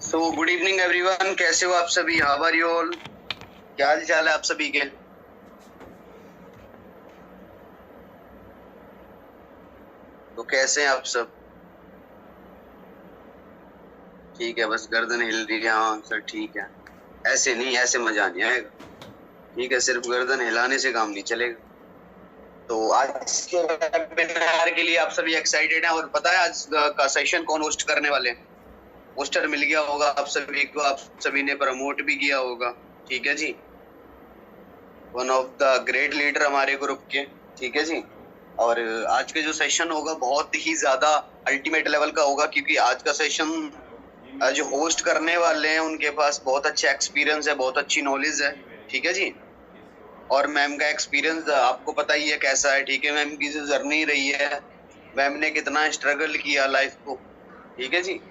So good evening everyone, कैसे हो आप सभी? How are you all? क्या हाल चाल है आप सभी के? तो कैसे हैं आप सब? ठीक है, बस गर्दन हिल रही है। हाँ सर ठीक है, ऐसे नहीं, ऐसे मजा नहीं आएगा। ठीक है, सिर्फ गर्दन हिलाने से काम नहीं चलेगा। तो आज के वेबिनार के लिए आप सभी एक्साइटेड हैं? और पता है आज का सेशन कौन होस्ट करने वाले हैं? पोस्टर मिल गया होगा आप सभी को, आप सभी ने प्रमोट भी किया होगा। ठीक है जी, one of the great leader हमारे ग्रुप के। ठीक है जी, और आज का जो सेशन होगा बहुत ही ज्यादा अल्टीमेट लेवल का होगा, क्योंकि आज का सेशन जो होस्ट करने वाले हैं उनके पास बहुत अच्छा एक्सपीरियंस है, बहुत अच्छी नॉलेज है। ठीक है जी, और मैम का एक्सपीरियंस आपको पता ही है कैसा है। ठीक है, मैम की जो जर्नी रही है, मैम ने कितना स्ट्रगल किया लाइफ को। ठीक है जी,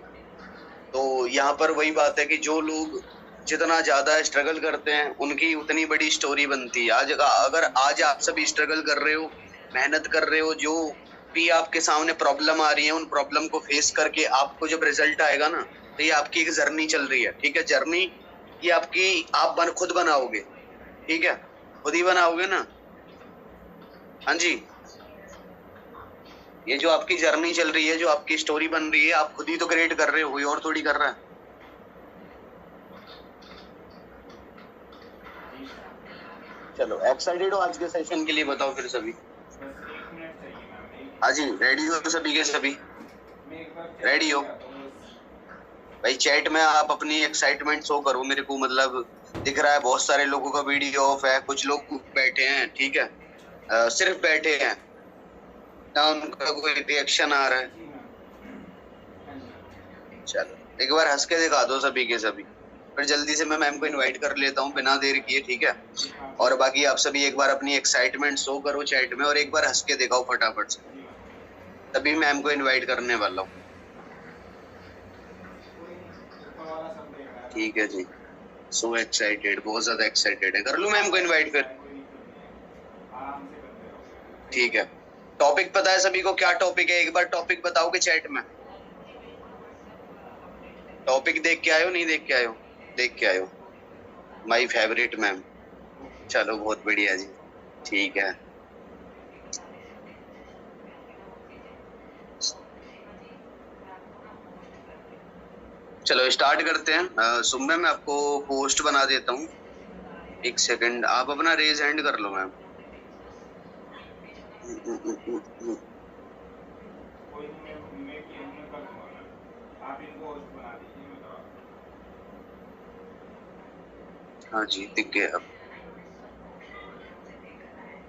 तो यहाँ पर वही बात है कि जो लोग जितना ज्यादा स्ट्रगल करते हैं उनकी उतनी बड़ी स्टोरी बनती है। आज अगर आज आप सभी स्ट्रगल कर रहे हो, मेहनत कर रहे हो, जो भी आपके सामने प्रॉब्लम आ रही है उन प्रॉब्लम को फेस करके आपको जब रिजल्ट आएगा ना, तो ये आपकी एक जर्नी चल रही है। ठीक है, जर्नी ये आपकी आप खुद बनाओगे। ठीक है, खुद ही बनाओगे ना। हाँ जी, ये जो आपकी जर्नी चल रही है, जो आपकी स्टोरी बन रही है, आप खुद ही तो क्रिएट कर रहे हो, कोई और थोड़ी कर रहा है। चलो, एक्साइटेड हो आज के सेशन के लिए? बताओ फिर सभी। हाँ जी, रेडी हो सभी के सभी? रेडी हो भाई? चैट में आप अपनी एक्साइटमेंट शो करो मेरे को, मतलब दिख रहा है बहुत सारे लोगों का वीडियो ऑफ है, कुछ लोग बैठे हैं। ठीक है, सिर्फ बैठे हैं ना, उनका कोई रिएक्शन आ रहा है। चलो एक बार हंस के दिखा दो सभी के सभी, फिर जल्दी से मैं मैम को इनवाइट कर लेता हूँ बिना देर किए। ठीक है, और बाकी आप सभी एक बार अपनी एक्साइटमेंट शो करो चैट में, और एक बार हंस के दिखाओ फटाफट से, तभी मैम को इनवाइट करने वाला हूँ। ठीक है जी, सो एक्साइटेड, बहुत ज्यादा एक्साइटेड है। कर लूं मैम को इनवाइट फिर? ठीक है, टॉपिक पता है सभी को? क्या टॉपिक है? एक बार टॉपिक बताओगे चैट में? टॉपिक देख के आयो, नहीं देख के आयो? देख के आयो, माई फेवरेट मैम। चलो बहुत बढ़िया जी, ठीक है। चलो स्टार्ट करते हैं। सुबह मैं आपको पोस्ट बना देता हूँ, एक सेकंड, आप अपना रेज हैंड कर लो मैम। हाँ जी, दिख गया अब।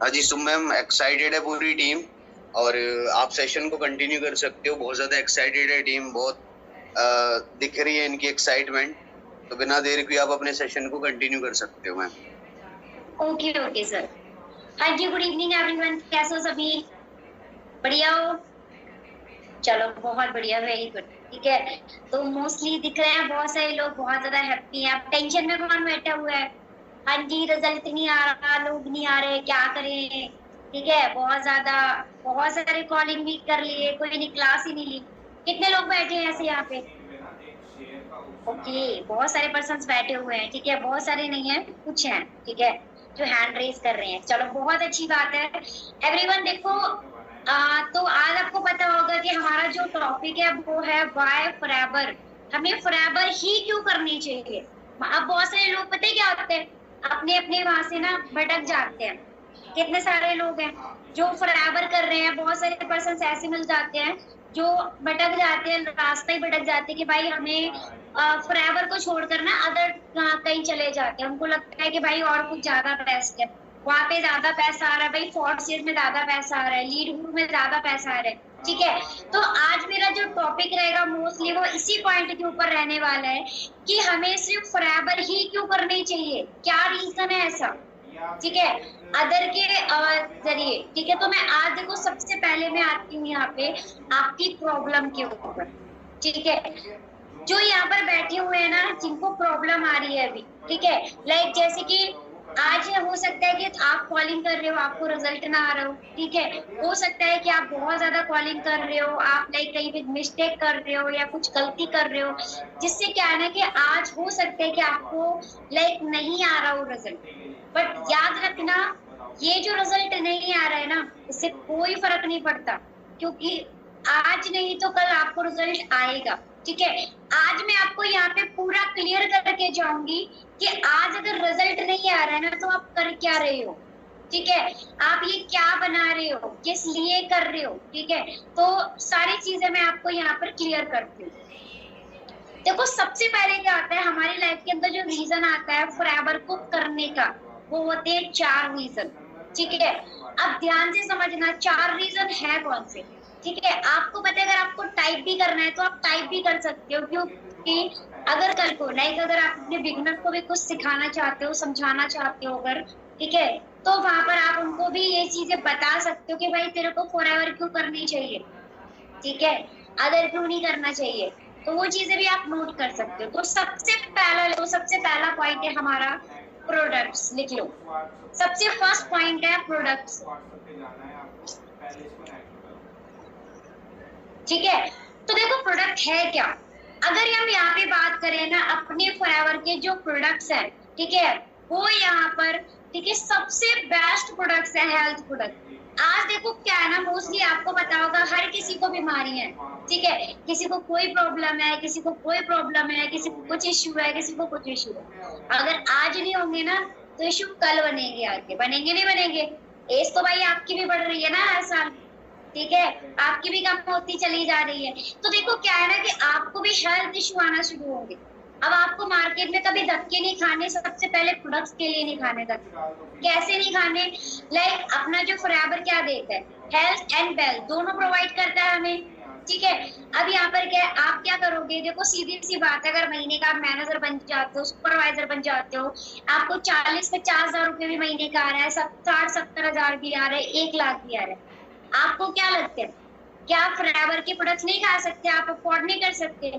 हाँ जी, सुबह मैम एक्साइटेड है पूरी टीम, और आप सेशन को कंटिन्यू कर सकते हो। बहुत ज्यादा एक्साइटेड है टीम, बहुत दिख रही है इनकी एक्साइटमेंट, तो बिना देर किए आप अपने सेशन को कंटिन्यू कर सकते हो मैम। Okay sir. हाँ जी, गुड इवनिंग एवरीवन, कैसे हो सभी? बढ़िया हो? चलो बहुत बढ़िया, वेरी गुड। ठीक है, तो मोस्टली दिख रहे हैं बहुत सारे लोग बहुत ज्यादा हैप्पी हैं। अब टेंशन में कौन बैठा हुआ है? हाँ जी, रिजल्ट नहीं आ रहा, लोग नहीं आ रहे, क्या करें? ठीक है, बहुत सारे कॉलिंग भी कर लिए, कोई ने क्लास ही नहीं ली। कितने लोग बैठे हैं ऐसे यहाँ पे? ओके, बहुत सारे पर्सन्स बैठे हुए हैं। ठीक है, बहुत सारे नहीं है, कुछ हैं। ठीक है, जो हैंड रेज कर रहे हैं। चलो बहुत अच्छी बात है एवरीवन। देखो तो आज आपको पता होगा कि हमारा जो टॉपिक है वो है वाई फॉरएवर। हमें फॉरएवर ही क्यों करनी चाहिए? अब बहुत सारे लोग पता है क्या होते हैं, अपने अपने वहां से ना भटक जाते हैं। कितने सारे लोग हैं जो फॉरएवर कर रहे हैं, बहुत सारे पर्सन ऐसे मिल जाते हैं जो भटक जाते हैं, रास्ता ही भटक जाते हैं कि भाई हमें फॉरएवर को छोड़कर ना अदर कहीं चले जाते हैं। उनको लगता है कि भाई और कुछ ज्यादा बेस्ट है, वहां पे ज्यादा पैसा आ रहा है, भाई फोर्थ ईयर में ज्यादा पैसा आ रहा है, लीड ग्रुप में ज्यादा पैसा आ रहा है। ठीक है, तो आज मेरा जो टॉपिक रहेगा मोस्टली वो इसी पॉइंट के ऊपर रहने वाला है कि हमें सिर्फ फॉरएवर ही क्यों करनी चाहिए, क्या रीजन है ऐसा। ठीक है, अदर के जरिए। ठीक है, तो मैं आज देखो सबसे पहले मैं आती हूँ यहाँ पे आपकी प्रॉब्लम के ऊपर। ठीक है, जो यहाँ पर बैठे हुए हैं ना, जिनको प्रॉब्लम आ रही है अभी, ठीक है, लाइक जैसे कि आज हो सकता है कि आप कॉलिंग कर रहे हो, आपको रिजल्ट ना आ रहा हो, ठीक है। हो सकता है कि आप बहुत ज्यादा कॉलिंग कर रहे हो, आप लाइक कहीं पे मिस्टेक कर रहे हो या कुछ गलती कर रहे हो, जिससे क्या है ना कि आज हो सकता है कि आपको लाइक नहीं आ रहा हो रिजल्ट। बट याद रखना, ये जो रिजल्ट नहीं आ रहा है ना, इससे कोई फर्क नहीं पड़ता, क्योंकि आज नहीं तो कल आपको रिजल्ट आएगा, ठीक है। आज मैं आपको यहाँ पे पूरा क्लियर करके जाऊंगी कि आज अगर रिजल्ट नहीं आ रहा है ना, तो आप कर क्या रहे हो, ठीक है। आप ये क्या बना रहे हो, किस लिए कर रहे हो, ठीक है। तो सारी चीजें मैं आपको यहाँ पर क्लियर करती हूँ। देखो, सबसे पहले क्या आता है हमारी लाइफ के अंदर, जो रीजन आता है फॉरएवर को करने का, वो होते हैं 4 रीजन, ठीक है। अब ध्यान से समझना, 4 रीजन है कौन से, ठीक है। आपको पता है, अगर आपको टाइप भी करना है तो आप टाइप भी कर सकते हो, क्योंकि अगर कल को लाइक अगर आप अपने बिगनर को भी कुछ सिखाना चाहते हो, समझाना चाहते हो अगर, ठीक है, तो वहां पर आप उनको भी ये चीजें बता सकते हो कि भाई तेरे को फॉरएवर क्यों करनी चाहिए, ठीक है, अदर क्यों नहीं करना चाहिए। तो वो चीजें भी आप नोट कर सकते हो। तो सबसे पहला पॉइंट है हमारा प्रोडक्ट्स, लिख लो। सबसे फर्स्ट पॉइंट है प्रोडक्ट्स, ठीक है। तो देखो, प्रोडक्ट है क्या, अगर हम यहाँ पे बात करें ना अपने फॉरएवर के जो प्रोडक्ट्स हैं, ठीक है, वो यहाँ पर, ठीक है, सबसे बेस्ट प्रोडक्ट्स है हेल्थ प्रोडक्ट। आज देखो क्या है ना, मोस्टली आपको पता होगा हर किसी को बीमारी है, ठीक है, किसी को कोई प्रॉब्लम है, किसी को कोई प्रॉब्लम है, किसी को कुछ इश्यू है, किसी को कुछ इश्यू है। अगर आज नहीं होंगे ना, तो इश्यू कल बनेंगे, आगे बनेंगे नहीं बनेंगे। एज तो भाई आपकी भी बढ़ रही है ना हर साल, ठीक है, आपकी भी कम होती चली जा रही है। तो देखो क्या है ना कि आपको भी हेल्थ इश्यू आना शुरू होंगे। अब आपको मार्केट में कभी धक्के नहीं खाने, सबसे पहले प्रोडक्ट्स के लिए नहीं खाने धक्के। कैसे नहीं खाने, लाइक अपना जो फॉरएवर क्या देता है, हेल्थ एंड वेल्थ दोनों प्रोवाइड करता है हमें, ठीक है। अब यहाँ पर क्या आप क्या करोगे, देखो सीधी सी बात है, अगर महीने का आप मैनेजर बन जाते हो, सुपरवाइजर बन जाते हो, आपको 40-50 हजार रुपए भी महीने का आ रहा है, 60-70 हजार भी आ रहा है, 1 लाख भी आ रहा है, आपको क्या लगता है, क्या आप फॉरएवर के प्रोडक्ट्स नहीं खा सकते, आप अफोर्ड नहीं कर सकते?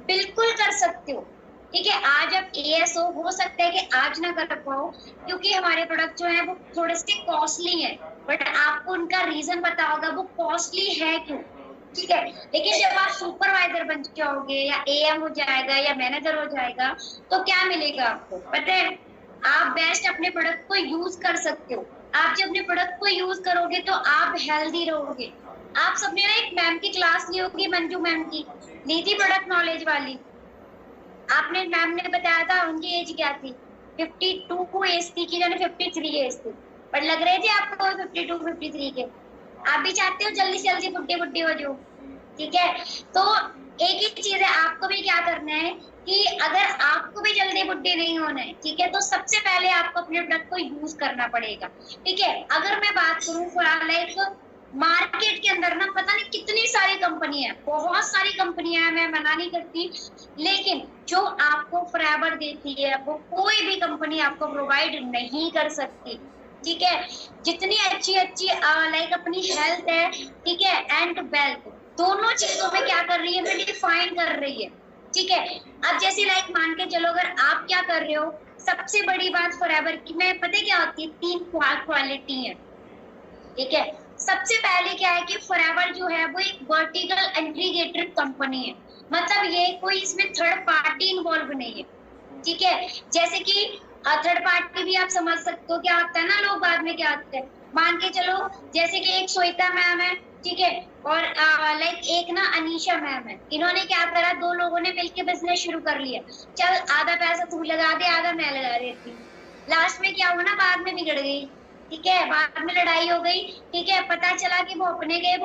बिल्कुल कर सकते हो, ठीक है। आज आप एएसओ हो सकता है कि आज ना कर पाओ, क्योंकि हमारे प्रोडक्ट जो है वो थोड़े से कॉस्टली है, बट आपको उनका रीजन पता होगा वो कॉस्टली है क्यों, ठीक है। लेकिन जब आप सुपरवाइजर बन जाओगे या एएम हो जाएगा या मैनेजर हो जाएगा, तो क्या मिलेगा आपको पता है, आप बेस्ट अपने प्रोडक्ट को यूज कर सकते हो। आप जब अपने प्रोडक्ट को यूज करोगे तो आप हेल्दी रहोगे। आप सबने ना एक मैम की क्लास ली होगी, मंजू मैम की, ली थी प्रोडक्ट नॉलेज वाली। आपने मैम ने बताया था उनकी एज क्या थी, 52 एज थी कि 53 एज थी, पर लग रहे थे आपको 52-53 के। आप भी चाहते हो जल्दी से जल्दी बुड्ढे हो जाओ, ठीक है। तो एक ही चीज है, आपको भी क्या करना है कि अगर आपको भी जल्दी बुड्ढे नहीं होना है, ठीक है, तो सबसे पहले आपको अपने प्रोडक्ट को यूज करना पड़ेगा, ठीक है। अगर मैं बात करूँ लाइक मार्केट के अंदर ना पता नहीं कितनी सारी कंपनी है, बहुत सारी कंपनियां हैं, मैं मना नहीं करती, लेकिन जो आपको फॉरएवर देती है वो कोई भी कंपनी आपको प्रोवाइड नहीं कर सकती, ठीक है। जितनी अच्छी लाइक अपनी हेल्थ है, ठीक है, एंड वेल्थ, दोनों चीजों में क्या कर रही है, डिफाइन कर रही है, ठीक है। अब जैसे लाइक मान के चलो, अगर आप क्या कर रहे हो, सबसे बड़ी बात फॉरएवर की में पता क्या होती है, 3 क्वालिटी है, ठीक है। सबसे पहले क्या है कि फॉरएवर जो है वो एक वर्टिकल इंटीग्रेटेड कंपनी है, मतलब ये कोई इसमें थर्ड पार्टी इन्वॉल्व नहीं है, ठीक है। जैसे कि थर्ड पार्टी भी आप समझ सकते हो क्या होता है ना, लोग बाद में क्या होते हैं, मान के चलो जैसे कि एक श्वेता मैम है, ठीक है, और लाइक एक ना अनीशा मैम है, इन्होंने क्या करा, 2 लोगों ने मिलकर बिजनेस शुरू कर लिया, चल आधा पैसा तू लगा दे, आधा मैं लगा देती, लास्ट में क्या हुआ ना, बाद में बिगड़ गई, ठीक है, बाद में लड़ाई हो गई, ठीक है, पता चला कि वो अपने गए,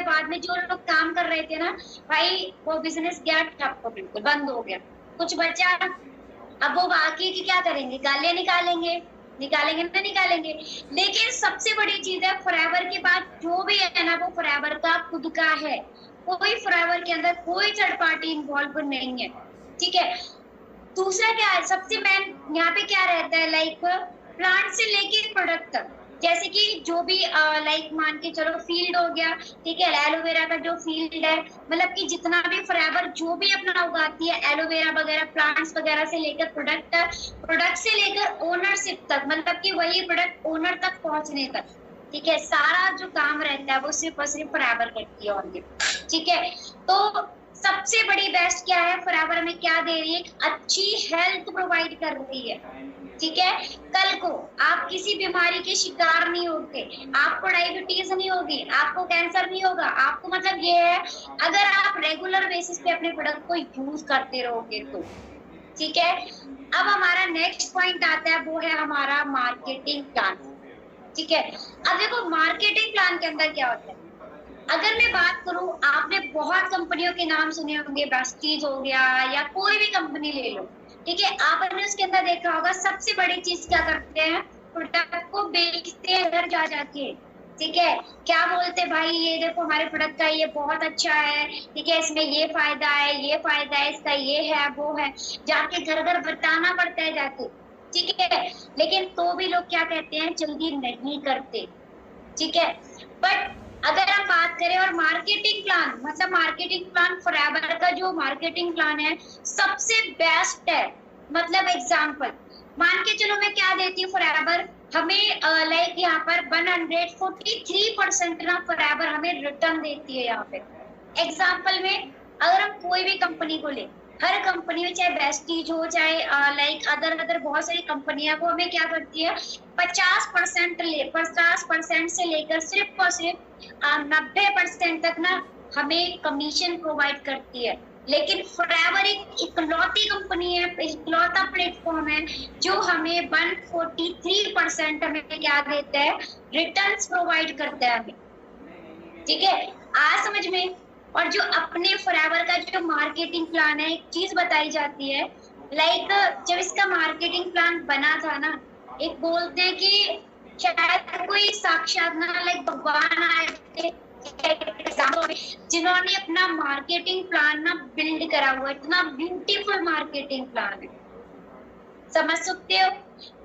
बाद में जो लोग काम कर रहे थे ना भाई, वो बिजनेस गया ठप, बिल्कुल बंद हो गया, कुछ बचा। अब वो बाकी की क्या करेंगे, गालियां निकालेंगे ना निकालेंगे। लेकिन सबसे बड़ी चीज है, फॉरएवर के बाद जो भी है ना, वो फॉरएवर का खुद का है, कोई फॉरएवर के अंदर कोई थर्ड पार्टी इन्वॉल्व नहीं है, ठीक है। दूसरा क्या है, सबसे मेन यहाँ पे क्या रहता है, लाइक प्लांट से लेके प्रोडक्ट तक, जैसे कि जो भी लाइक मान के चलो फील्ड हो गया, ठीक है, एलोवेरा का जो फील्ड है, मतलब कि जितना भी फॉरएवर जो भी अपना उगाती है एलोवेरा वगैरह प्लांट्स वगैरह से लेकर प्रोडक्ट से लेकर ओनरशिप तक, मतलब कि वही प्रोडक्ट ओनर तक पहुंचने तक, ठीक है, सारा जो काम रहता है वो सिर्फ और सिर्फ फॉरएवर करती है ओनली। ठीक है, तो सबसे बड़ी बेस्ट क्या है, फॉरएवर हमें क्या दे रही है, अच्छी हेल्थ प्रोवाइड कर रही है। ठीक है, कल को आप किसी बीमारी के शिकार नहीं होगे, आपको डायबिटीज नहीं होगी, आपको कैंसर नहीं होगा, आपको मतलब ये है अगर आप रेगुलर बेसिस पे अपने प्रोडक्ट को यूज करते रहोगे तो। ठीक है, अब हमारा नेक्स्ट पॉइंट आता है, वो है हमारा मार्केटिंग प्लान। ठीक है, अब देखो मार्केटिंग प्लान के अंदर क्या होता है, अगर मैं बात करूं, आपने बहुत कंपनियों के नाम सुने होंगे, प्रेस्टीज हो गया या कोई भी कंपनी ले लो, ठीक है, आपने उसके अंदर देखा होगा सबसे बड़ी चीज क्या करते हैं, प्रोडक्ट को बेचते हैं घर जा जाके। ठीक है, क्या बोलते हैं, भाई ये देखो हमारे प्रोडक्ट का ये बहुत अच्छा है, ठीक है, इसमें ये फायदा है, ये फायदा है, इसका ये है वो है, जाके घर घर बताना पड़ता है जाके। ठीक है, लेकिन तो भी लोग क्या कहते हैं, जल्दी नहीं करते। ठीक है, बट अगर हम बात करें और मार्केटिंग प्लान, मतलब मार्केटिंग प्लान फॉरएवर का जो मार्केटिंग प्लान है सबसे बेस्ट है। मतलब एग्जांपल मान के चलो मैं क्या देती हूँ, फॉरएवर हमें लाइक यहाँ पर 143% ना फॉरएवर हमें रिटर्न देती है। यहाँ पे एग्जांपल में अगर हम कोई भी कंपनी को ले, हर कंपनी में चाहे बेस्टीज हो चाहे लाइक अदर बहुत सारी कंपनियां, वो हमें क्या करती है 50% से लेकर सिर्फ और सिर्फ 90% तक ना हमें कमीशन प्रोवाइड करती है। लेकिन फॉरएवर एक इकलौती कंपनी है, इकलौता प्लेटफॉर्म है जो हमें 143% हमें क्या देता है, रिटर्न्स प्रोवाइड करता है हमें। ठीक है, आज समझ में। और जो अपने फॉरएवर का जो मार्केटिंग प्लान है, एक चीज बताई जाती है, लाइक जब इसका मार्केटिंग प्लान बना था ना, एक बोलते हैं कि शायद कोई साक्षात ना लाइक भगवान आए थे जिन्होंने अपना मार्केटिंग प्लान ना बिल्ड करा हुआ, इतना ब्यूटीफुल मार्केटिंग प्लान है, समझ सकते हो।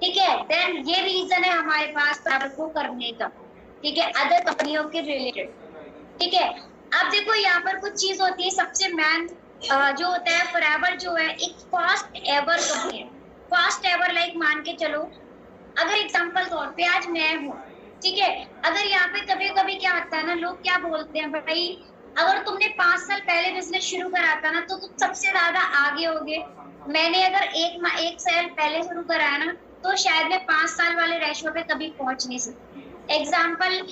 ठीक है, देन ये रीजन है हमारे पास फॉरएवर को करने का। ठीक है, अदर कंपनियों के रिलेटेड। ठीक है, अब देखो यहाँ पर कुछ चीज होती है, सबसे मेन जो होता है, फॉरएवर जो है एक फर्स्ट एवर कंपनी है। फर्स्ट एवर लाइक मान के चलो, अगर एग्जांपल तौर पे आज मैं हूँ, ठीक है, अगर यहाँ पे कभी कभी क्या होता है ना, लोग क्या बोलते हैं, भाई अगर तुमने 5 साल पहले बिजनेस शुरू करा था ना तो तुम सबसे ज्यादा आगे होगे। मैंने अगर एक साल पहले शुरू कराया ना तो शायद मैं 5 साल वाले रेशो पे कभी पहुंच नहीं सकती। एग्जाम्पल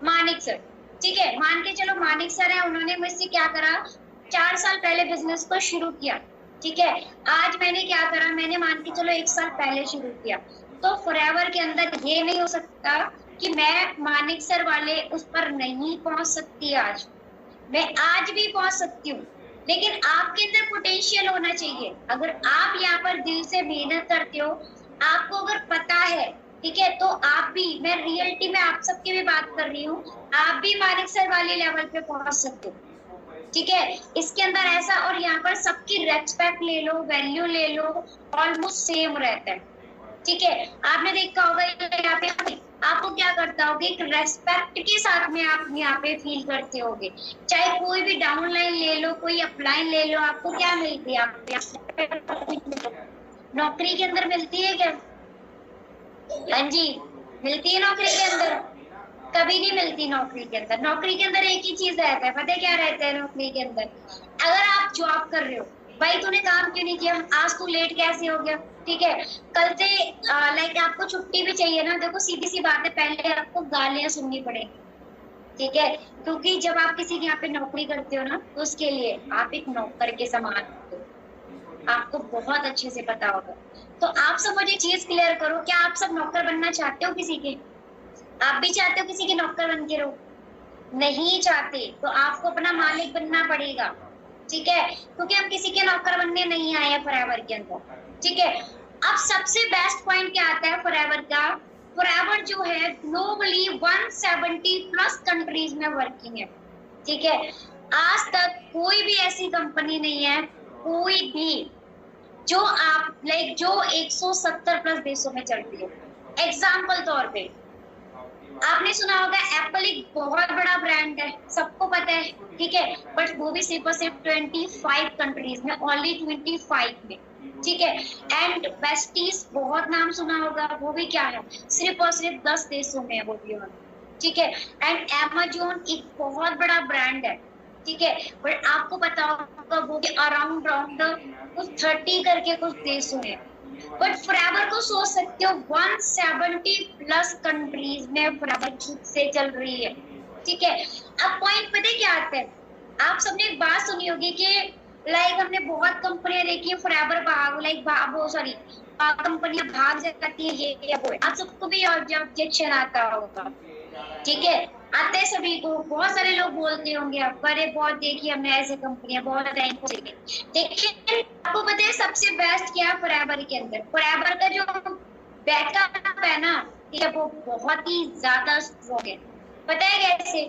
मानिक सर, ठीक है, मान के चलो मानिक सर है, उन्होंने मुझसे क्या करा, 4 साल पहले बिजनेस को शुरू किया। ठीक है, आज मैंने क्या करा, मैंने मान के चलो 1 साल पहले शुरू किया। तो फॉरएवर के अंदर ये नहीं हो सकता कि मैं मानिक सर वाले उस पर नहीं पहुंच सकती। आज मैं आज भी पहुंच सकती हूँ, लेकिन आपके अंदर पोटेंशियल होना चाहिए। अगर आप यहाँ पर दिल से मेहनत करते हो, आपको अगर पता है, ठीक है, तो आप भी, मैं रियलिटी में आप सबकी भी बात कर रही हूँ, आप भी मानिक सर वाले लेवल पे पहुंच सकते हो। ठीक है, इसके अंदर ऐसा, और यहाँ पर सबकी रेस्पेक्ट ले लो, वैल्यू ले लो, ऑलमोस्ट सेम रहता है। ठीक है, आपने देखा होगा यहाँ पे आपको क्या करता होगे, एक रेस्पेक्ट के साथ में आप यहाँ पे फील करते होगे। चाहे कोई भी डाउन लाइन ले लो, कोई अपलाइन ले लो, आपको क्या मिलती है, आप नौकरी के अंदर मिलती है क्या? हाँ जी, मिलती है नौकरी के अंदर? कभी नहीं मिलती नौकरी के अंदर। नौकरी के अंदर एक ही चीज रहता है, पता है क्या रहता है नौकरी के अंदर? अगर आप जॉब कर रहे हो, भाई तूने काम क्यों नहीं किया, आज तू लेट कैसे हो गया, ठीक है, कल से लाइक आपको छुट्टी भी चाहिए ना, देखो सीधी सी बात है, पहले आपको गालियां सुननी पड़ेगी। ठीक है, क्योंकि जब आप किसी के यहाँ पे नौकरी करते हो ना, तो उसके लिए आप एक नौकर के समान होते हो, आपको बहुत अच्छे से पता होगा। तो आप सब मुझे चीज क्लियर करो, क्या आप सब नौकर बनना चाहते हो किसी के? आप भी चाहते हो किसी के नौकर बन के रहो? नहीं चाहते, तो आपको अपना मालिक बनना पड़ेगा। ठीक है, क्योंकि हम किसी के नौकर बनने नहीं आए हैं फॉरएवर के अंदर। ठीक है, अब सबसे बेस्ट पॉइंट क्या आता है फॉरएवर का? फॉरएवर जो है ग्लोबली 170+ कंट्रीज में वर्किंग है। ठीक है, आज तक कोई भी ऐसी कंपनी नहीं है, कोई भी, जो आप लाइक जो 170+ देशों में चलती है। एग्जाम्पल तौर पे आपने सुना होगा एप्पल एक बहुत बड़ा ब्रांड है, सबको पता है, ठीक है, बट वो भी सिर्फ और सिर्फ 25 कंट्रीज में, ओनली 25 में, ठीक है। एंड बेस्टीज बहुत नाम सुना होगा, वो भी क्या है, सिर्फ और सिर्फ 10 देशों में है वो भी, ठीक है। एंड Amazon एक बहुत बड़ा ब्रांड है, ठीक है, बट आपको पता होगा वो भी अराउंड कुछ 30 करके कुछ देशों में। बट फॉरएवर को सोच सकते हो 170+ कंट्रीज में फॉरएवर ठीक से चल रही है, ठीक है। अब पॉइंट पता क्या आता है, आप सबने एक बात सुनी होगी कि लाइक हमने बहुत कंपनियां देखी है फॉरएवर भाग लाइक वो सॉरी कंपनियां भाग जाती है ये वो, आप सबको भी ऑब्जेक्शन आता होगा, ठीक है, आते हैं सभी को, बहुत सारे लोग बोलते होंगे आप, अरे बहुत देखिए हमने ऐसे कंपनियां बहुत टाइम को देखिए। आपको पता है सबसे बेस्ट क्या है फॉरएवर के अंदर, फॉरएवर का जो बैकअप है ना, ठीक है, वो बहुत ही ज्यादा स्ट्रॉन्ग है। पता है कैसे,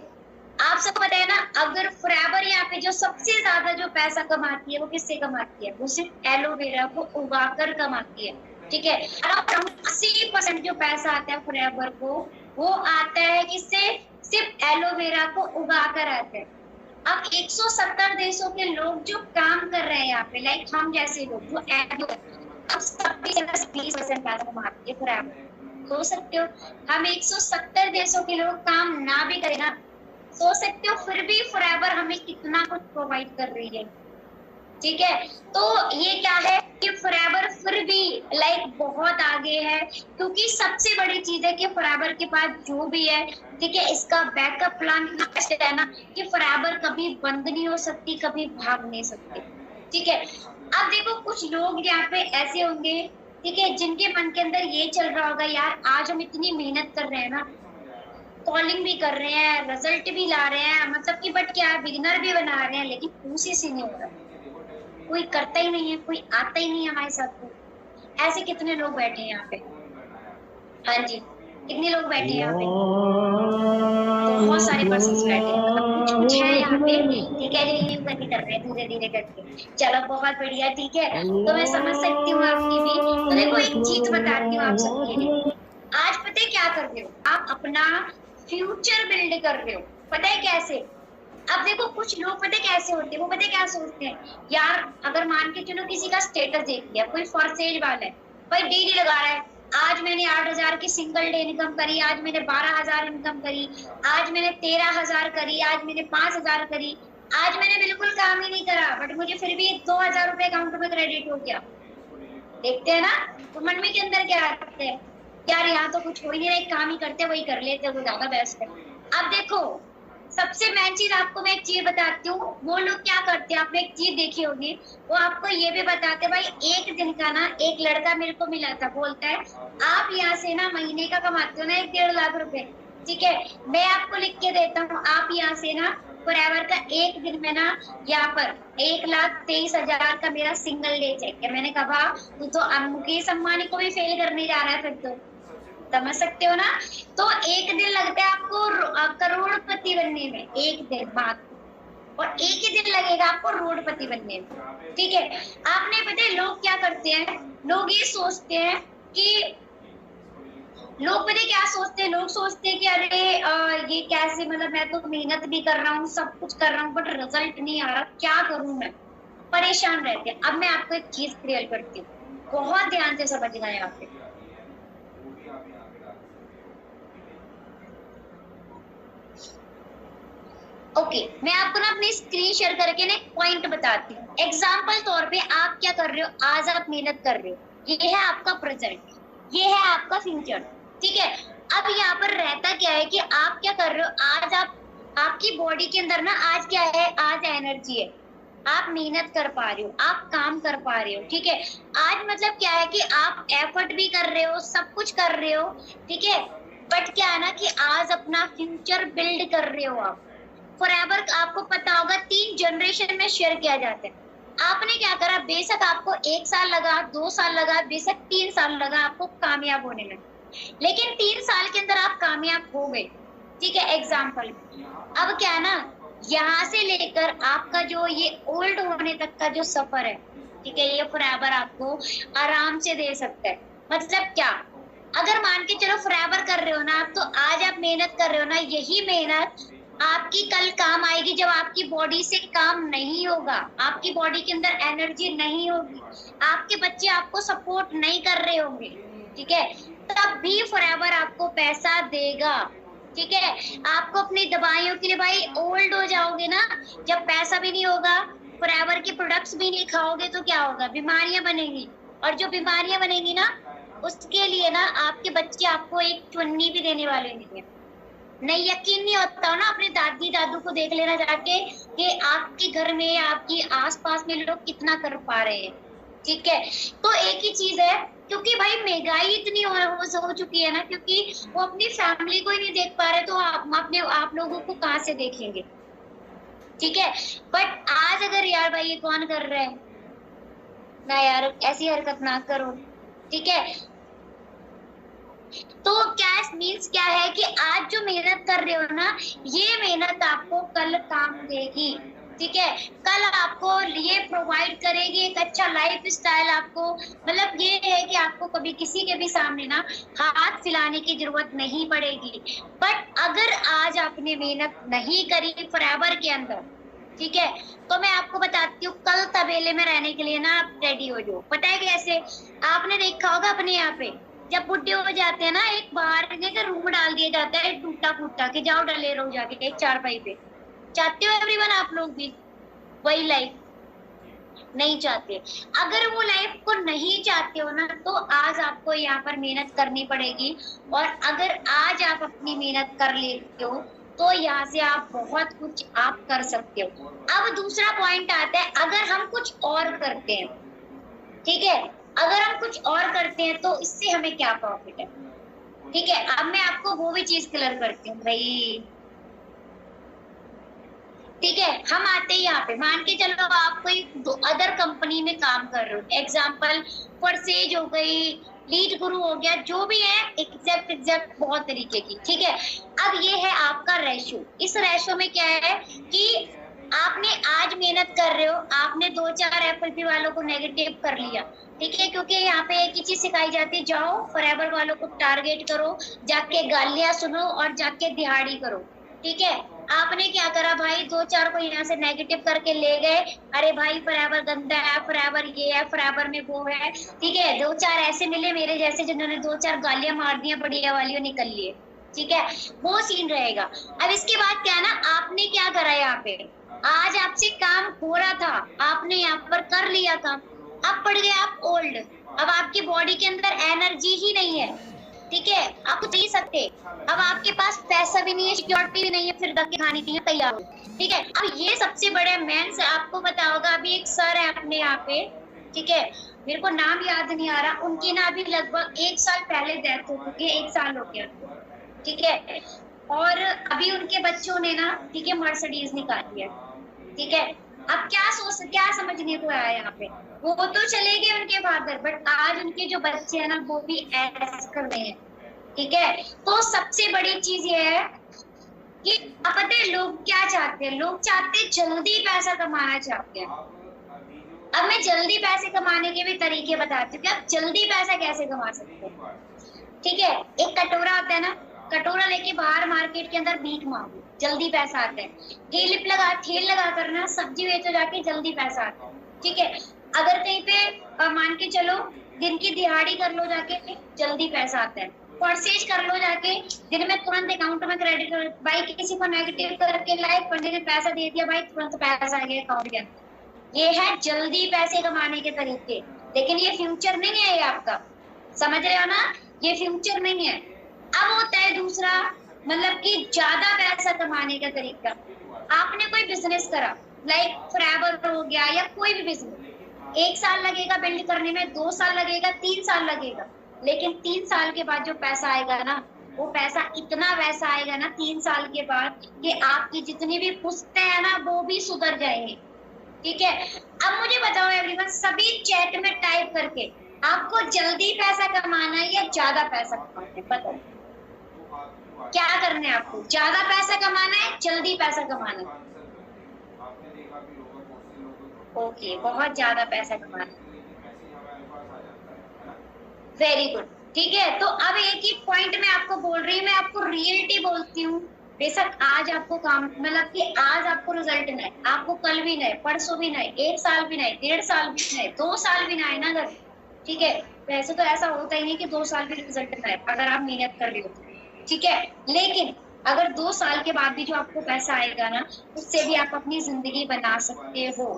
आप सबको पता है ना, अगर फॉरएवर यहाँ पे जो सबसे ज्यादा जो पैसा कमाती है वो किससे कमाती है, वो सिर्फ एलोवेरा को उगाकर कमाती है, ठीक है। अराउंड 80% जो पैसा आता है फॉरएवर को वो आता है किससे, सिर्फ एलोवेरा को उगाकर आता है। अब 170 देशों के लोग जो काम कर रहे हैं यहाँ पे, लाइक हम जैसे लोग जो अब 20% पैसा कमाते हैं फॉरएवर, सोच सकते हो हम 170 देशों के लोग काम ना भी करें ना, सोच सकते हो फिर भी फॉरएवर हमें कितना कुछ प्रोवाइड कर रही है, ठीक है। तो ये क्या है कि फॉरएवर फिर भी लाइक बहुत आगे है, क्योंकि सबसे बड़ी चीज है कि फॉरएवर के पास जो भी है, ठीक है, इसका बैकअप प्लान ऐसे है ना कि फॉरएवर कभी बंद नहीं हो सकती, कभी भाग नहीं सकती, ठीक है। अब देखो कुछ लोग यहाँ पे ऐसे होंगे, ठीक है, जिनके मन के अंदर ये चल रहा होगा, यार आज हम इतनी मेहनत कर रहे हैं ना, कॉलिंग भी कर रहे हैं, रिजल्ट भी ला रहे हैं, मतलब कि बट क्या बिगिनर भी बना रहे हैं, लेकिन उसी से नहीं हो रहा, कोई करता ही नहीं है, कोई आता ही नहीं है हमारे साथ को। ऐसे कितने लोग बैठे हैं यहाँ पे, हाँ जी, कितने लोग बैठे हैं यहाँ पे, बहुत सारे पर्सन्स बैठे हैं, मतलब कुछ है यहाँ पे, ठीक है, रिव्यू करके कर रहे हैं धीरे धीरे करके, चलो बहुत बढ़िया, ठीक है। तो मैं समझ सकती हूँ आपकी भी। तो देखो एक चीज बताती हूँ आप सबके लिए, आज पता है क्या कर रहे हो, आप अपना फ्यूचर बिल्ड कर रहे हो, पता है कैसे। अब देखो कुछ लोग पता कैसे होते हैं, वो पता क्या सोचते हैं, यार अगर मान के चलो किसी का स्टेटस देख लिया, कोई फॉरसेज वाला है, भाई डेली लगा रहा है, आज मैंने 8,000 की सिंगल डे इनकम करी, आज मैंने 12,000 इनकम करी, आज मैंने 13,000 करी, आज मैंने 5,000 करी, आज मैंने बिल्कुल काम ही नहीं करा, बट मुझे फिर भी 2,000 रुपए अकाउंट में क्रेडिट हो गया। देखते हैं ना, तो मन में के अंदर क्या आते हैं, यार यहाँ तो कुछ हो ही नहीं रहा, एक काम ही करते वही कर लेते, वो ज्यादा बेस्ट है। अब देखो सबसे मेन चीज आपको मैं एक चीज बताती हूँ, वो लोग क्या करते हैं, आपने एक चीज देखी होगी, वो आपको ये भी बताते हैं, भाई एक दिन का ना एक लड़का मेरे को मिला था, बोलता है आप यहाँ से ना महीने का कमाते हो ना 1-1.5 लाख रुपए, ठीक है, मैं आपको लिख के देता हूँ, आप यहाँ से ना फॉरएवर का एक दिन में ना यहाँ पर 1,23,000 का मेरा सिंगल डे चेक है। मैंने कहा तू तो मुकेश अंबानी को भी फेल करने जा रहा है, फिर तो समझ सकते हो ना। तो एक दिन लगता है आपको करोड़पति बनने में, एक दिन बाद, और एक ही दिन लगेगा आपको करोड़पति बनने में, ठीक है। आपने पता है लोग क्या करते हैं, लोग ये सोचते हैं कि लोग पता क्या सोचते हैं, लोग सोचते हैं कि अरे ये कैसे, मतलब मैं तो मेहनत भी कर रहा हूँ, सब कुछ कर रहा हूँ, बट रिजल्ट नहीं आ रहा, क्या करूँ मैं, परेशान रहते हैं। अब मैं आपको एक चीज क्लियर करती हूँ, बहुत ध्यान से समझना है यहाँ पे। ओके, मैं आपको ना अपनी स्क्रीन शेयर करके ना एक पॉइंट बताती हूँ। एग्जाम्पल तौर पे आप क्या कर रहे हो, आज आप मेहनत कर रहे हो, ये है आपका प्रेजेंट, ये है आपका फ्यूचर, ठीक है। अब यहाँ पर रहता क्या है कि आप क्या कर रहे हो, आज आपकी बॉडी के अंदर ना आज क्या है, आज एनर्जी है, आप मेहनत कर पा रहे हो, आप काम कर पा रहे हो, ठीक है। आज मतलब क्या है कि आप एफर्ट भी कर रहे हो, सब कुछ कर रहे हो, ठीक है, बट क्या है ना कि आज अपना फ्यूचर बिल्ड कर रहे हो आप। फॉरएवर आपको पता होगा 3 जनरेशन में शेयर किया जाता है। आपने क्या करा, बेशक आपको 1 साल लगा, 2 साल लगा, बेशक 3 साल लगा आपको कामयाब होने में, लेकिन 3 साल के अंदर आप कामयाब हो गए, ठीक है। एग्जाम्पल अब क्या है ना, यहाँ से लेकर आपका जो ये ओल्ड होने तक का जो सफर है, ठीक है, ये फॉरएवर आपको आराम से दे सकता है। मतलब क्या, अगर मान के चलो फॉरएवर कर रहे हो ना आप, तो आज आप मेहनत कर रहे हो ना, यही मेहनत आपकी कल काम आएगी जब आपकी बॉडी से काम नहीं होगा, आपकी बॉडी के अंदर एनर्जी नहीं होगी, आपके बच्चे आपको सपोर्ट नहीं कर रहे होंगे, ठीक है, तब भी फॉरएवर आपको पैसा देगा, ठीक है। आपको अपनी दवाइयों के लिए भाई ओल्ड हो जाओगे ना, जब पैसा भी नहीं होगा, फॉरएवर के प्रोडक्ट्स भी नहीं खाओगे तो क्या होगा, बीमारियां बनेंगी, और जो बीमारियां बनेंगी ना, उसके लिए ना आपके बच्चे आपको एक चुन्नी भी देने वाले नहीं है। नहीं यकीन नहीं होता हो ना, अपने दादी दादू को देख लेना जाके कि आपके घर में, आपकी आसपास में लोग कितना कर पा रहे हैं, ठीक है। तो एक ही चीज है, क्योंकि भाई महंगाई इतनी हो चुकी है ना, क्योंकि वो अपनी फैमिली को ही नहीं देख पा रहे, तो आप लोगों को कहाँ से देखेंगे, ठीक है। बट आज अगर यार भाई ये कौन कर रहा है ना, यार ऐसी हरकत ना करो, ठीक है। तो क्या मीन्स क्या है कि आज जो मेहनत कर रहे हो ना, ये मेहनत आपको कल काम देगी, ठीक है। कल आपको ये प्रोवाइड करेगी एक अच्छा लाइफ स्टाइल, आपको मतलब ये है कि आपको कभी किसी के भी सामने ना हाथ फैलाने की जरूरत नहीं पड़ेगी। बट अगर आज आपने मेहनत नहीं करी फॉरएवर के अंदर, ठीक है, तो मैं आपको बताती हूँ, कल तबेले में रहने के लिए ना आप रेडी हो जाओ। पता है कैसे, आपने देखा होगा अपने यहाँ पे जब बुढ़े हो जाते हैं ना, एक बाहर का रूम डाल दिया जाता है टूटा फूटा के, जाओ डले रहो जाके एक चारपाई पे। चाहते हो एवरीवन आप लोग भी वही लाइफ? नहीं चाहते। अगर वो लाइफ को नहीं चाहते हो ना, तो आज आपको यहाँ पर मेहनत करनी पड़ेगी, और अगर आज आप अपनी मेहनत कर लेते हो तो यहाँ से आप बहुत कुछ आप कर सकते हो। अब दूसरा पॉइंट आता है, अगर हम कुछ और करते हैं, ठीक है, अगर हम कुछ और करते हैं तो इससे हमें क्या प्रॉफिट है, ठीक है। अब मैं आपको वो भी चीज क्लियर करती हूँ भाई, ठीक है। हम आते हैं यहाँ पे, मान के चलो आप कोई अदर कंपनी में काम कर रहे हो, एग्जाम्पल परसेज हो गई, लीड गुरु हो गया, जो भी है एग्जैक्ट बहुत तरीके की, ठीक है। अब ये है आपका रेशो। इस रेशो में क्या है कि आपने आज मेहनत कर रहे हो, आपने 2-4 एफएलपी वालों को नेगेटिव कर लिया, ठीक है, क्योंकि यहाँ पे एक ही चीज सिखाई जाती है, जाओ फॉरएवर वालों को टारगेट करो, जाके गालियां सुनो और जाके दिहाड़ी करो, ठीक है। आपने क्या करा भाई, 2-4 को यहाँ से नेगेटिव करके ले गए, अरे भाई फॉरएवर गंदा है, फॉरएवर ये है, फॉरएवर में वो है, ठीक है। 2-4 ऐसे मिले मेरे जैसे जिन्होंने 2-4 गालियां मार दिया, बढ़िया वालियों निकल लिए, ठीक है, वो सीन रहेगा। अब इसके बाद क्या है ना, आपने क्या करा यहाँ पे, आज आपसे काम हो रहा था, आपने यहाँ पर कर लिया काम, अब पड़ गए आप ओल्ड, अब आपकी बॉडी के अंदर एनर्जी ही नहीं है, ठीक है, आप कुछ नहीं सकते, अब आपके पास पैसा भी नहीं है, सिक्योरिटी भी नहीं है, फिर धक्के खाने के लिए तैयार हो, ठीक है। अब ये सबसे बड़े मेन से आपको पता होगा, अभी एक सर है अपने यहाँ पे, ठीक है, मेरे को नाम याद नहीं आ रहा, उनकी ना अभी लगभग 1 साल पहले डेथ हो चुकी है, 1 साल हो गया, ठीक है, और अभी उनके बच्चों ने ना, ठीक है, मर्सिडीज निकाली है, ठीक है। अब क्या समझने को आया यहाँ पे, वो तो चले गए उनके फादर, बट आज उनके जो बच्चे हैं ना, वो भी ऐश कर रहे हैं, ठीक है। तो सबसे बड़ी चीज ये है कि अब पता है लोग क्या चाहते हैं, लोग चाहते हैं जल्दी पैसा कमाना चाहते हैं। अब मैं जल्दी पैसे कमाने के भी तरीके बताती हूँ कि आप जल्दी पैसा कैसे कमा सकते हो, ठीक है। एक कटोरा होता है ना, कटोरा लेके बाहर मार्केट के अंदर भीख मांगो, जल्दी पैसा आता है। ठेल लगा कर ना सब्जी बेचो जाके, जल्दी पैसा आता है, ठीक है। अगर कहीं पे मान के चलो दिन की दिहाड़ी कर लो जाके, जल्दी पैसा आता है। परचेज कर लो जाके, दिन में तुरंत अकाउंट में क्रेडिट कर, भाई किसी को नेगेटिव करके लाइक बंदे ने पैसा दे दिया, भाई तुरंत पैसा आ गया अकाउंट के अंदर। ये है जल्दी पैसे कमाने के तरीके, लेकिन ये फ्यूचर नहीं है, ये आपका समझ रहे हो ना, ये फ्यूचर नहीं है। अब होता है दूसरा, मतलब कि ज्यादा पैसा कमाने का तरीका। आपने कोई बिजनेस करा, लाइक फॉरएवर हो गया या कोई भी बिजनेस, 1 साल लगेगा बिल्ड करने में, 2 साल लगेगा, 3 साल लगेगा, लेकिन 3 साल के बाद जो पैसा आएगा ना, वो पैसा इतना वैसा आएगा ना 3 साल के बाद कि आपकी जितनी भी पुश्तें हैं ना, वो भी सुधर जाएंगे, ठीक है। अब मुझे बताओ एवरीवन, सभी चैट में टाइप करके, आपको जल्दी पैसा कमाना है या ज्यादा पैसा कमाना है, बताओ क्या करना है आपको, ज्यादा पैसा कमाना है, जल्दी पैसा कमाना है? ओके, बहुत ज्यादा पैसा कमाना है, वेरी गुड। ठीक है। तो अब एक ही पॉइंट में आपको बोल रही हूँ, मैं आपको रियलिटी बोलती हूँ। बेशक आज आपको काम मतलब कि आज आपको रिजल्ट नहीं, आपको कल भी नहीं, परसों भी नहीं, 1 साल भी नहीं, 1.5 साल भी नहीं, 2 साल भी नहीं ना अगर, ठीक है। वैसे तो ऐसा होता ही नहीं कि 2 साल भी रिजल्ट नहीं अगर आप मेहनत कर रही हो तो, ठीक है। लेकिन अगर 2 साल के बाद भी जो आपको पैसा आएगा ना, उससे भी आप अपनी जिंदगी बना सकते हो,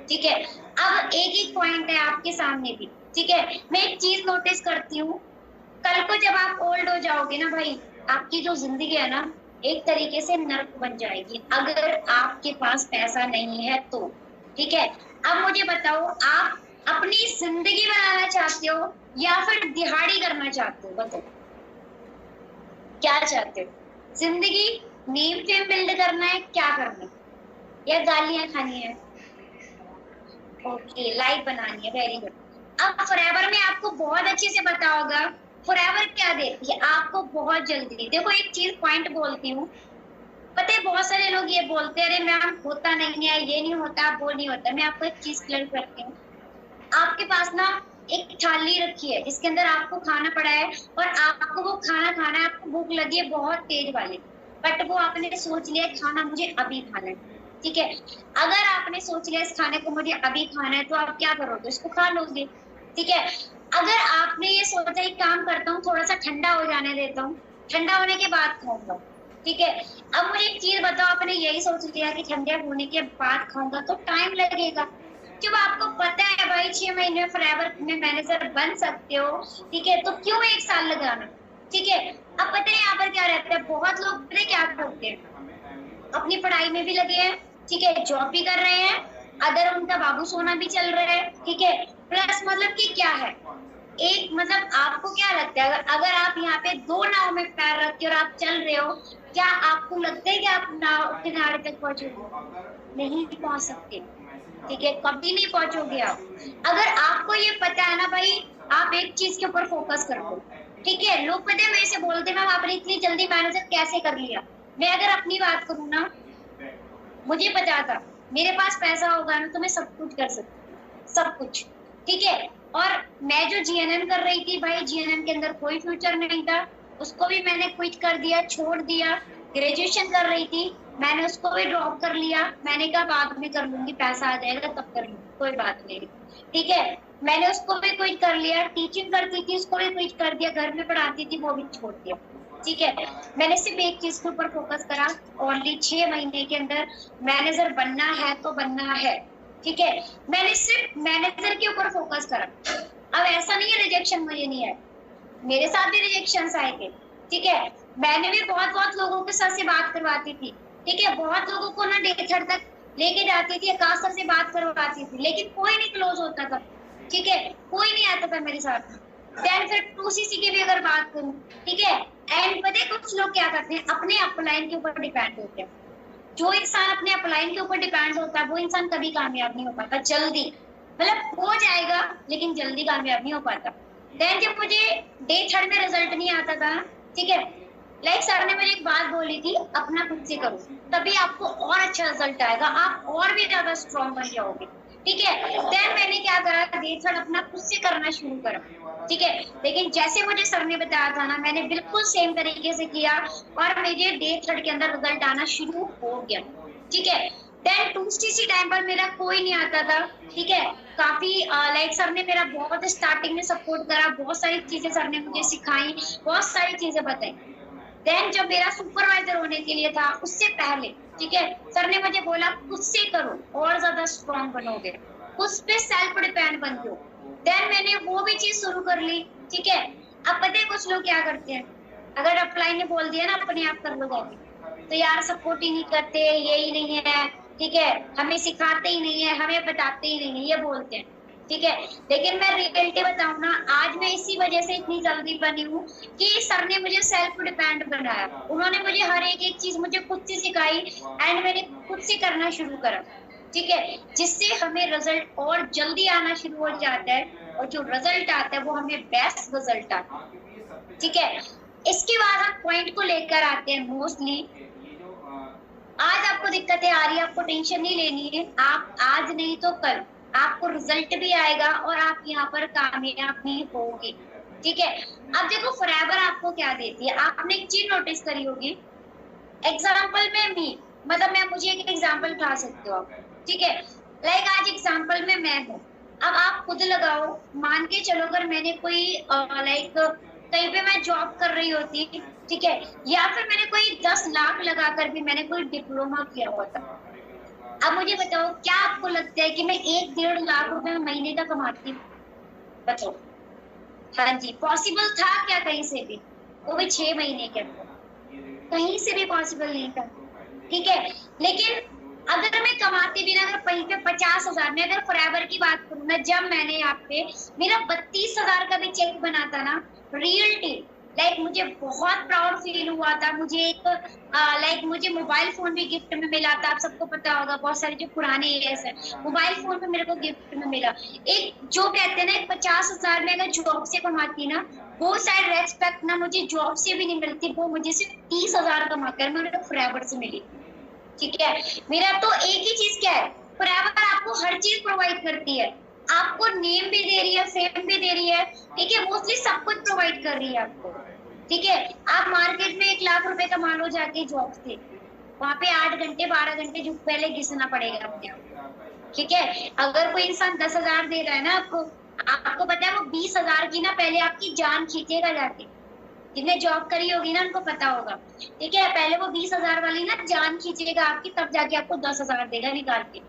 ठीक है। अब एक ही पॉइंट है आपके सामने भी, ठीक है। मैं एक चीज नोटिस करती हूँ, कल को जब आप ओल्ड हो जाओगे ना भाई, आपकी जो जिंदगी है ना, एक तरीके से नर्क बन जाएगी अगर आपके पास पैसा नहीं है तो, ठीक है। अब मुझे बताओ, आप अपनी जिंदगी बनाना चाहते हो या फिर दिहाड़ी करना चाहते हो? बताओ क्या चाहते हो? जिंदगी नेम फेम बिल्ड करना है, क्या करना है, या गालियां खानी है? ओके, लाइफ बनानी है, वेरी गुड। अब फॉरएवर में आपको बहुत अच्छे से पता होगा फॉरएवर क्या देती है आपको बहुत जल्दी। देखो एक चीज पॉइंट बोलती हूँ, पता है बहुत सारे लोग ये बोलते हैं अरे मैम होता नहीं है, ये नहीं होता, वो नहीं होता। मैं आपको एक चीज क्लियर करती हूँ, आपके पास ना एक थाली रखी है जिसके अंदर आपको खाना पड़ा है और आपको वो खाना खाना है, आपको भूख लगी है बहुत तेज वाली, बट वो आपने सोच लिया खाना मुझे अभी खाना है, ठीक है। अगर आपने सोच लिया इस खाने को मुझे अभी खाना है तो आप क्या करोगे? इसको खा लोगे, ठीक है। अगर आपने ये सोचा एक काम करता हूँ थोड़ा सा ठंडा हो जाने देता हूँ, ठंडा होने के बाद खाऊंगा, ठीक है। अब मुझे एक चीज बताओ, आपने यही सोच लिया कि ठंडा होने के बाद खाऊंगा तो टाइम लगेगा। जब आपको पता है भाई 6 महीने में फॉरएवर में मैनेजर बन सकते हो, ठीक है, तो क्यों 1 साल लगाना, ठीक है। अब पता है यहाँ पर क्या रहता है, बहुत लोग पता है क्या करते हैं, अपनी पढ़ाई में भी लगे हैं, ठीक है, जॉब भी कर रहे हैं, अदर उनका बाबू सोना भी चल रहा है, ठीक है। प्लस मतलब कि क्या है, एक मतलब आपको क्या लगता है अगर आप यहाँ पे 2 नाव में पैर रख के और आप चल रहे हो, क्या आपको लगता है कि आप नाव किनारे तक पहुंचोगे? नहीं पहुंच सकते, ठीक है, कभी नहीं पहुंचोगे आप। अगर आपको ये पता है ना भाई, आप एक चीज के ऊपर फोकस कर लो, ठीक है। लोग पता है वैसे बोलते हैं मैम आपने इतनी जल्दी मैनेजर कैसे कर लिया। मैं अगर अपनी बात करूँ ना, मुझे पता था मेरे पास पैसा होगा ना तो मैं सब कुछ कर सकती हूँ, सब कुछ, ठीक है। और मैं जो जीएनएम कर रही थी भाई, जीएनएम के अंदर कोई फ्यूचर नहीं था, उसको भी मैंने क्विट कर दिया, छोड़ दिया। ग्रेजुएशन कर रही थी, मैंने उसको भी ड्रॉप कर लिया, मैंने कहा बाद में कर लूंगी, पैसा आ जाएगा तब कर लूंगी, कोई बात नहीं, ठीक है। मैंने उसको भी क्विट कर लिया, टीचिंग करती थी उसको भी क्विट कर दिया, घर में पढ़ाती थी वो भी छोड़ दिया, ठीक है। मैंने सिर्फ एक चीज के ऊपर फोकस करा, ओनली 6 महीने के अंदर मैनेजर बनना है तो बनना है, ठीक है। मैंने सिर्फ मैनेजर के ऊपर फोकस करा। अब ऐसा नहीं है रिजेक्शन मुझे नहीं है, मेरे साथ भी रिजेक्शन आए थे, ठीक है। मैंने भी बहुत बहुत लोगों के साथ से बात करवाती थी, ठीक है, बहुत लोगों को ना डेथर तक लेके जाती थी, आकाश सर से बात करवाती थी, लेकिन कोई नहीं क्लोज होता था, ठीक है, कोई नहीं आता था मेरे साथ। देन फिर 2CC की भी अगर बात करूं, ठीक है, एंड पता है कुछ लोग क्या करते हैं, अपने अपलाइन के ऊपर डिपेंड होते हैं। जो इंसान अपने अपलाइन के ऊपर डिपेंड होता है वो इंसान कभी कामयाब नहीं हो पाता जल्दी, मतलब हो जाएगा लेकिन जल्दी कामयाब नहीं हो पाता। देन जब मुझे डे 3 में रिजल्ट नहीं आता था, ठीक है, लाइक सर ने मुझे एक बात बोली थी, अपना खुद से करो तभी आपको और अच्छा रिजल्ट आएगा, आप और भी ज्यादा स्ट्रॉन्ग बन जाओगे, ठीक है। देन मैंने क्या करा, डे 3 अपना खुद से करना शुरू करा, ठीक है। लेकिन जैसे मुझे सर ने बताया था ना, मैंने बिल्कुल सेम तरीके से किया और मेरे डे 3 के अंदर रिजल्ट आना शुरू हो गया, ठीक है। देन 2CC टाइम पर मेरा कोई नहीं आता था, ठीक है। काफी लाइक सर ने मेरा बहुत स्टार्टिंग में सपोर्ट करा, बहुत सारी चीजें सर ने मुझे सिखाई, बहुत सारी चीजें बताई। देन जब मेरा सुपरवाइजर होने के लिए था उससे पहले, ठीक है, सर ने मुझे बोला खुद से करो और ज्यादा स्ट्रॉन्ग बनोगे, उस पे सेल्फ डिपेंड बन जाओ। देन मैंने वो भी चीज शुरू कर ली, ठीक है। अब पता है कुछ लोग क्या करते हैं, अगर अपलाइन ने बोल दिया ना अपने आप कर लो जाके, तो यार सपोर्ट ही नहीं करते, यही नहीं है, ठीक है, हमें सिखाते ही नहीं है, हमें बताते ही नहीं है, ये बोलते हैं, ठीक है। लेकिन मैं रियलिटी बताऊं ना, आज मैं इसी वजह से इतनी जल्दी बनी हूँ कि सर ने मुझे सेल्फ डिपेंड बनाया, उन्होंने मुझे हर एक चीज मुझे खुद से सिखाई एंड मैंने खुद से करना शुरू करा, ठीक है, जिससे हमें रिजल्ट और जल्दी आना शुरू हो जाता है, और जो रिजल्ट आता है वो हमें बेस्ट रिजल्ट आता है, ठीक है। इसके बाद हम पॉइंट को लेकर आते हैं, मोस्टली आज आपको दिक्कतें आ रही है, आपको टेंशन नहीं लेनी है, आप आज नहीं तो कल आपको रिजल्ट भी आएगा और आप यहाँ पर कामयाब भी होंगे, ठीक है। अब देखो फॉरएवर आपको क्या देती है, आपने एक चीज नोटिस करी होगी, एग्जाम्पल में भी, मतलब मैं मुझे एक एग्जाम्पल उठा सकते हो आप, ठीक है। लाइक आज एग्जाम्पल में मैं हूँ, अब आप खुद लगाओ, मान के चलो अगर मैंने कोई लाइक कहीं पे मैं जॉब कर रही होती, ठीक है, या फिर मैंने कोई 10 लाख लगाकर भी मैंने कोई डिप्लोमा किया हुआ था, अब मुझे बताओ क्या आपको लगता है कि मैं 1-1.5 लाख रुपए महीने का कमाती हूँ? बताओ। हाँ जी, पॉसिबल था क्या कहीं से भी? वो भी 6 महीने के अंदर, कहीं से भी पॉसिबल नहीं था, ठीक है। लेकिन अगर मैं कमाती भी ना, अगर कहीं पे 50,000, मैं अगर फॉरएवर की बात करूँ ना, जब मैंने यहाँ पे मेरा 32,000 का भी चेक बना था ना, रियलिटी लाइक मुझे बहुत प्राउड फील हुआ था। मुझे एक लाइक मुझे मोबाइल फोन भी गिफ्ट में मिला था, आप सबको पता होगा, बहुत सारे जो पुराने एयर्स है, मोबाइल फोन पे मेरे को गिफ्ट में मिला। एक जो कहते हैं ना, 50,000 में अगर जॉब से कमाती ना, वो साइड रेस्पेक्ट ना मुझे जॉब से भी नहीं मिलती, वो मुझे सिर्फ 30,000 कमाकर मेरे फॉरएवर से मिली, ठीक है। मेरा तो एक ही चीज क्या है, फॉरएवर आपको हर चीज प्रोवाइड करती है, आपको नेम भी दे रही है, फेम भी दे रही है, ठीक है, मोस्टली सब कुछ प्रोवाइड कर रही है आपको, ठीक है। आप मार्केट में 1 लाख रुपए कमा लो जाके जॉब से, वहां पे 8 घंटे 12 घंटे जो पहले घिसना पड़ेगा अपने आप, ठीक है। अगर कोई इंसान 10,000 दे रहा है ना आपको, आपको पता है वो 20,000 की ना पहले आपकी जान खींचेगा जाके, जिसने जॉब करी होगी ना उनको पता होगा, ठीक है। पहले वो 20,000 वाली ना जान खींचेगा आपकी, तब जाके आपको 10,000 देगा निकाल के,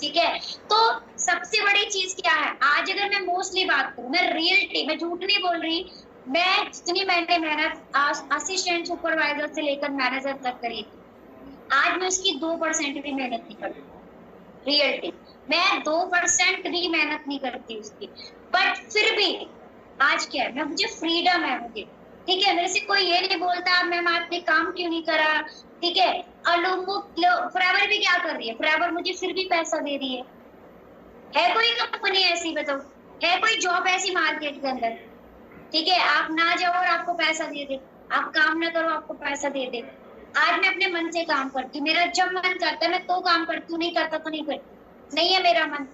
ठीक है। तो सबसे बड़ी चीज क्या है, आज अगर मैं मोस्टली बात करूं, मैं रियलिटी, मैं झूठ नहीं बोल रही, मैं जितनी मैंने मेहनत असिस्टेंट सुपरवाइजर से लेकर मैनेजर तक करी थी, आज मैं उसकी 2% भी मेहनत नहीं करती, रियलिटी मैं 2% भी मेहनत नहीं करती उसकी, बट फिर भी आज क्या है, मैं मुझे फ्रीडम है मुझे, ठीक है। मेरे से कोई ये नहीं बोलता मैम आपने काम क्यों नहीं करा, ठीक है। और लोग फॉरएवर भी क्या कर रही है, फॉरएवर मुझे फिर भी पैसा दे रही है कोई कंपनी ऐसी, बताओ, है कोई जॉब ऐसी मार्केट के अंदर, ठीक है। आप ना जाओ और आपको पैसा दे दे, आप काम ना करो आपको पैसा दे दे। आज मैं अपने मन से काम करती हूँ, मेरा जब मन करता है मैं तो काम करती हूँ, नहीं करता तो नहीं करती, नहीं है मेरा मन,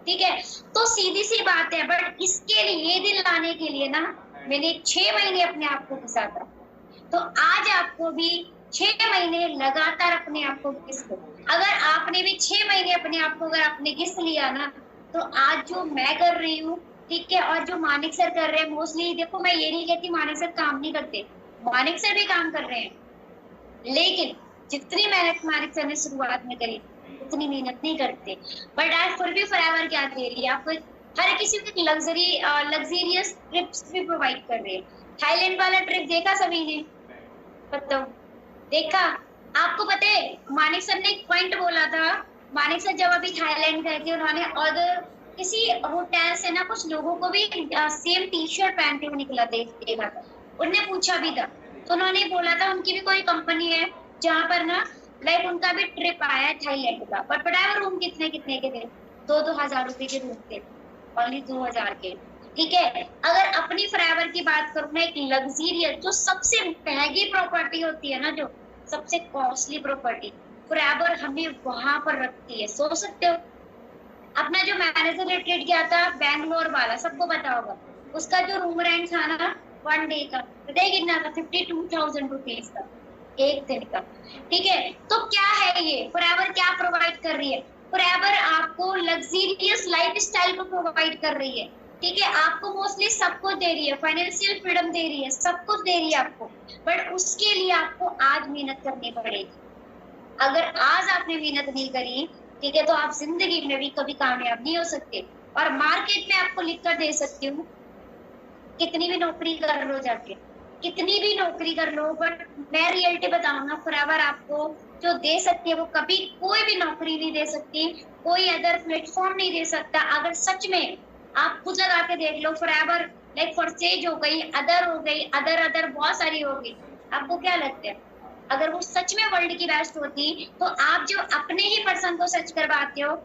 ठीक है। तो सीधी सी बात है, बट इसके लिए ये दिन लाने के लिए ना मैंने 6 महीने अपने आप को घिसा था, तो आज आपको भी 6 महीने लगातार अपने आप को घिस लो। अगर आपने भी 6 महीने अपने आप को अगर आपने घिस लिया ना, तो आज जो मैं कर रही हूँ, ठीक है, और जो मानिक सर कर रहे हैं, मोस्टली देखो मैं ये नहीं कहती मानिक सर काम नहीं करते, मानिक सर भी काम कर रहे हैं, लेकिन जितनी मेहनत मानिक सर ने शुरुआत में करी उतनी मेहनत नहीं करते। बट आज फिर भी फॉरएवर क्या दे रही है आपको, हर किसी को लग्जरियस ट्रिप्स भी प्रोवाइड कर रही है। थाईलैंड वाला ट्रिप देखा सभी ने, बताओ देखा? आपको पता है मानिक सर ने एक पॉइंट बोला था, मानिक सर जब अभी थाईलैंड गए थे, उन्होंने और किसी होटल से ना कुछ लोगों को भी सेम टी शर्ट पहनते हुए निकला देखा था, उन्होंने पूछा भी था, तो उन्होंने बोला था उनकी भी कोई कंपनी है जहाँ पर ना लाइक उनका भी ट्रिप आया है थाईलैंड का, बट पता है रूम कितने कितने के थे, 2-2 हजार रुपए के रूम थे, ओनली 2,000 के, ठीक है। अगर अपनी फॉरएवर की बात करूँ ना, एक लग्जरियस जो सबसे महंगी प्रॉपर्टी होती है ना, जो सबसे कॉस्टली प्रॉपर्टी, फॉरएवर हमें वहां पर रखती है। सोच सकते हो, अपना जो मैनेजर रिट्रीट गया था बैंगलोर वाला, सबको पता होगा, उसका जो रूम रेंट था ना 1 डे का, पता है कितना था? 52,000 रुपीज का, एक दिन का, ठीक है। तो क्या है ये फॉरएवर क्या प्रोवाइड कर रही है? फॉरएवर आपको लग्जरियस लाइफस्टाइल को प्रोवाइड कर रही है, ठीक है। आपको मोस्टली सब कुछ दे रही है, फाइनेंशियल फ्रीडम दे रही है, सब कुछ दे रही है आपको, बट उसके लिए आपको आज मेहनत करनी पड़ेगी। अगर आज आपने मेहनत नहीं करी, ठीक है, तो आप जिंदगी में भी कभी कामयाब नहीं हो सकते। और मार्केट में आपको लिख कर दे सकती हूँ, कितनी भी नौकरी कर लो जाके, कितनी भी नौकरी कर लो, बट मैं रियलिटी बताऊंगा, फॉरएवर आपको जो दे सकती है वो कभी कोई भी नौकरी नहीं दे सकती, कोई अदर प्लेटफॉर्म नहीं दे सकता। अगर सच में आप खुद लगा के देख लो, फॉरएवर लाइक फॉरसेज हो गई, अदर हो गई, अदर बहुत सारी हो गई, आपको क्या लगता है अगर वो सच में वर्ल्ड की बेस्ट होती, तो आप जो अपने ही पर्सन को सर्च करवाते हो,